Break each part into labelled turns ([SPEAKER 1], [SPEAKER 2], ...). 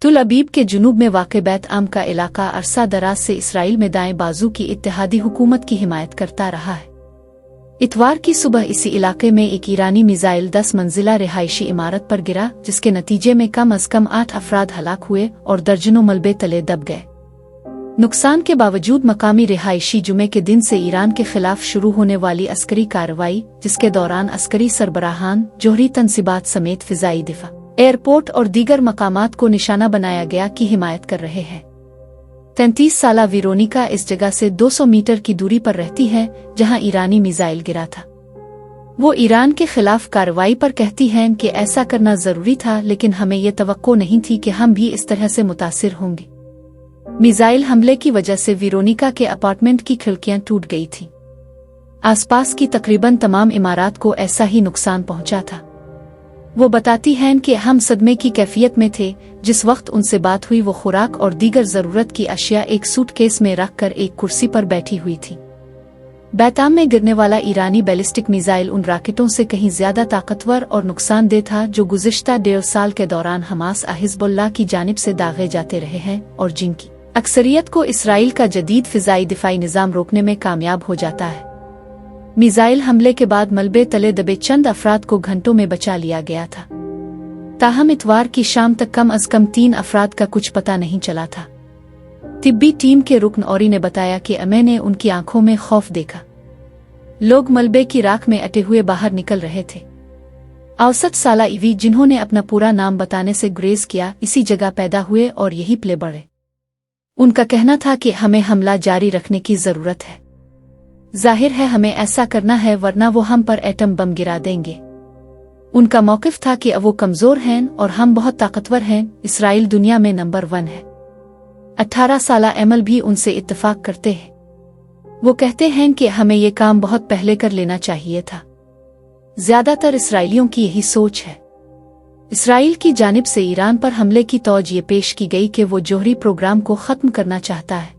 [SPEAKER 1] तुल अबीब के जुनूब में वाक़ बैत आम का इलाका अरसा दराज से इसराइल में दाएं बाजू की इत्तेहादी हुकूमत की हिमायत करता रहा है। इतवार की सुबह इसी इलाके में एक ईरानी मिसाइल 10 मंजिला रिहायशी इमारत पर गिरा, जिसके नतीजे में कम अज कम 8 अफराद हलाक हुए और दर्जनों मलबे तले दब गए। नुकसान के बावजूद मकामी रिहायशी जुमे के दिन से ईरान के खिलाफ शुरू होने वाली अस्करी कार्रवाई, जिसके दौरान अस्करी सरबराहान, जोहरी तनसीबात समेत फिजाई दिफा, एयरपोर्ट और दीगर मकामात को निशाना बनाया गया, की हिमायत कर रहे हैं। 33 साला वेरोनिका इस जगह से 200 मीटर की दूरी पर रहती है जहां ईरानी मिसाइल गिरा था। वो ईरान के खिलाफ कार्रवाई पर कहती हैं कि ऐसा करना जरूरी था, लेकिन हमें ये तवक्को नहीं थी कि हम भी इस तरह से मुतासिर होंगे। मिसाइल हमले की वजह से वेरोनिका के अपार्टमेंट की खिड़कियां टूट गई थीं। आसपास की तकरीबन तमाम इमारत को ऐसा ही नुकसान पहुंचा था। वो बताती हैं कि हम सदमे की कैफियत में थे। जिस वक्त उनसे बात हुई वो खुराक और दीगर जरूरत की अशिया एक सूटकेस में रखकर एक कुर्सी पर बैठी हुई थी। बैताम में गिरने वाला ईरानी बैलिस्टिक मिसाइल उन रॉकेटों से कहीं ज्यादा ताकतवर और नुकसानदेह था जो गुज़िश्ता 1.5 साल के दौरान हमास हिज़्बुल्लाह की जानिब से दागे जाते रहे हैं और जिनकी अक्सरियत को इसराइल का जदीद फिजाई दिफाई निज़ाम रोकने में कामयाब हो जाता है। मिसाइल हमले के बाद मलबे तले दबे चंद अफराद को घंटों में बचा लिया गया था। ताहम इतवार की शाम तक कम अज कम 3 अफराद का कुछ पता नहीं चला था। तिब्बी टीम के रुकन औरी ने बताया कि मैंने उनकी आंखों में खौफ देखा। लोग मलबे की राख में अटे हुए बाहर निकल रहे थे। औसत साला ईवी, जिन्होंने अपना पूरा नाम बताने से गुरेज किया, इसी जगह पैदा हुए और यही पले बढ़े। उनका कहना था कि हमें हमला जारी रखने की जरूरत है। जाहिर है हमें ऐसा करना है, वरना वो हम पर एटम बम गिरा देंगे। उनका मौक़िफ़ था कि वो कमज़ोर हैं और हम बहुत ताकतवर हैं। इसराइल दुनिया में नंबर 1 है। 18 साला एमल भी उनसे इत्तेफाक करते हैं। वो कहते हैं कि हमें ये काम बहुत पहले कर लेना चाहिए था। ज्यादातर इसराइलियों की यही सोच है। इसराइल की जानिब से ईरान पर हमले की तौजीह पेश की गई कि वो जोहरी प्रोग्राम को ख़त्म करना चाहता है।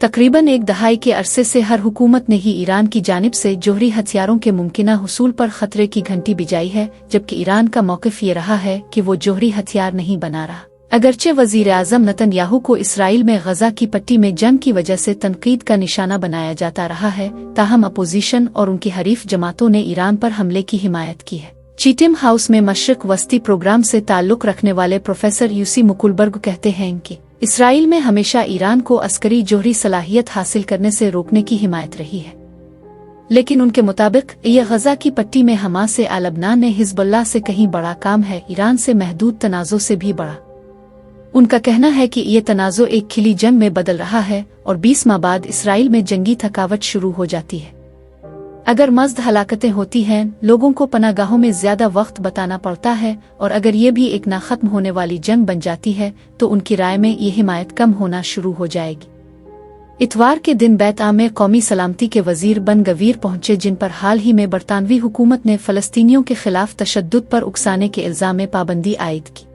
[SPEAKER 1] तकरीबन 1 दहाई के अरसे से हर हुकूमत ने ही ईरान की जानिब से जोहरी हथियारों के मुमकिना हुसूल पर खतरे की घंटी बजाई है, जबकि ईरान का मौक़िफ़ ये रहा है कि वो जोहरी हथियार नहीं बना रहा। अगरचे वज़ीर आज़म नेतन्याहू को इसराइल में गजा की पट्टी में जंग की वजह से तनकीद का निशाना बनाया जाता रहा है, ताहम अपोजिशन और उनकी हरीफ जमातों ने ईरान पर हमले की हिमायत की है। चीटिम हाउस में मशरिक़ वस्ती प्रोग्राम से ताल्लुक़ रखने वाले प्रोफेसर यूसी मुकुलबर्ग कहते हैं कि इसराइल में हमेशा ईरान को अस्करी जोहरी सलाहियत हासिल करने से रोकने की हिमायत रही है, लेकिन उनके मुताबिक यह गजा की पट्टी में हमास से लबनान ने हिज़्बुल्लाह से कहीं बड़ा काम है, ईरान से महदूद तनाज़ो से भी बड़ा। उनका कहना है कि ये तनाज़ो एक खिली जंग में बदल रहा है और 20 माह बाद इसराइल में जंगी थकावट शुरू हो जाती है। अगर मज़द हलाकतें होती हैं, लोगों को पनागाहों में ज्यादा वक्त बताना पड़ता है, और अगर ये भी एक ना खत्म होने वाली जंग बन जाती है तो उनकी राय में ये हिमायत कम होना शुरू हो जाएगी। इतवार के दिन बैतआम में कौमी सलामती के वजीर बन गवीर पहुंचे, जिन पर हाल ही में बरतानवी हुकूमत ने फ़लस्तीनियों के खिलाफ तशद्दुद पर उकसाने के इल्जाम में पाबंदी आयद की।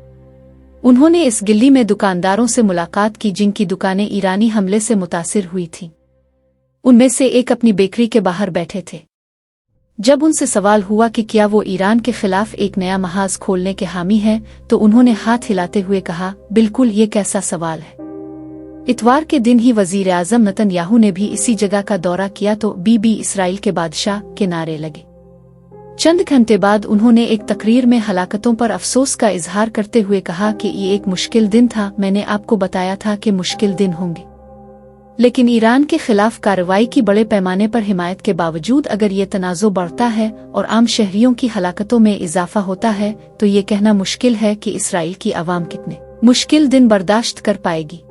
[SPEAKER 1] उन्होंने इस गिल्ली में दुकानदारों से मुलाकात की जिनकी दुकानें ईरानी हमले से मुतासिर हुई थीं। उनमें से एक अपनी बेकरी के बाहर बैठे थे। जब उनसे सवाल हुआ कि क्या वो ईरान के खिलाफ एक नया महाज खोलने के हामी हैं, तो उन्होंने हाथ हिलाते हुए कहा, बिल्कुल, ये कैसा सवाल है। इतवार के दिन ही वजीर आज़म नेतन्याहू ने भी इसी जगह का दौरा किया तो बीबी इसराइल के बादशाह के नारे लगे। चंद घंटे बाद उन्होंने एक तकरीर में हलाकतों पर अफसोस का इजहार करते हुए कहा कि ये एक मुश्किल दिन था। मैंने आपको बताया था कि मुश्किल दिन होंगे, लेकिन ईरान के खिलाफ कार्रवाई की बड़े पैमाने पर हिमायत के बावजूद अगर ये तनाज़ो बढ़ता है और आम शहरियों की हलाकतों में इजाफा होता है तो ये कहना मुश्किल है कि इसराइल की आवाम कितने मुश्किल दिन बर्दाश्त कर पाएगी।